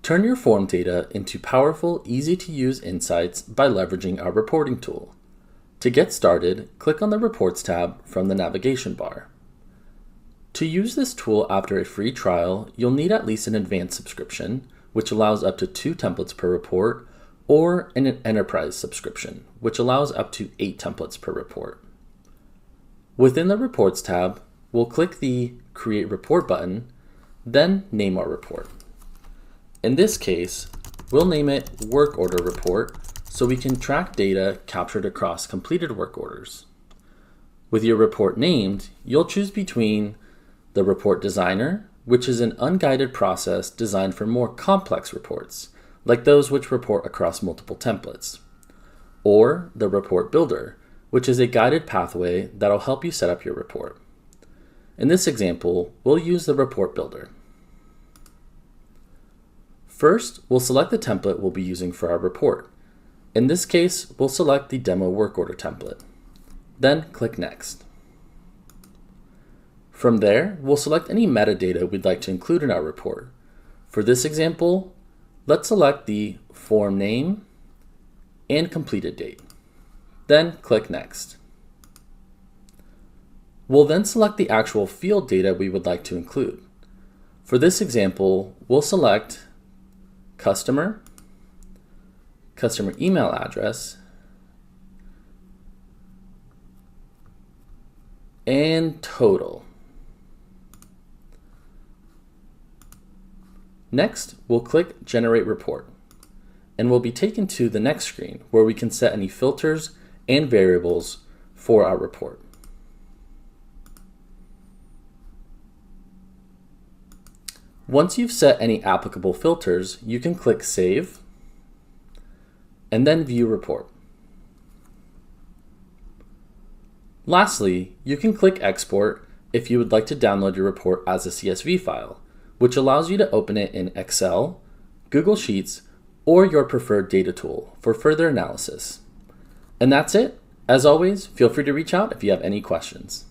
Turn your form data into powerful, easy-to-use insights by leveraging our reporting tool. To get started, click on the Reports tab from the navigation bar. To use this tool after a free trial, you'll need at least an advanced subscription, which allows up to 2 templates per report, or an enterprise subscription, which allows up to 8 templates per report. Within the Reports tab, we'll click the Create Report button, then name our report. In this case, we'll name it Work Order Report so we can track data captured across completed work orders. With your report named, you'll choose between the Report Designer, which is an unguided process designed for more complex reports, like those which report across multiple templates, or the Report Builder, which is a guided pathway that'll help you set up your report. In this example, we'll use the Report Builder. First, we'll select the template we'll be using for our report. In this case, we'll select the Demo Work Order template. Then click Next. From there, we'll select any metadata we'd like to include in our report. For this example, let's select the form name and completed date. Then click Next. We'll then select the actual field data we would like to include. For this example, we'll select customer email address, and total. Next, we'll click Generate Report, and we'll be taken to the next screen where we can set any filters and variables for our report. Once you've set any applicable filters, you can click Save, and then View Report. Lastly, you can click Export if you would like to download your report as a CSV file, which allows you to open it in Excel, Google Sheets, or your preferred data tool for further analysis. And that's it. As always, feel free to reach out if you have any questions.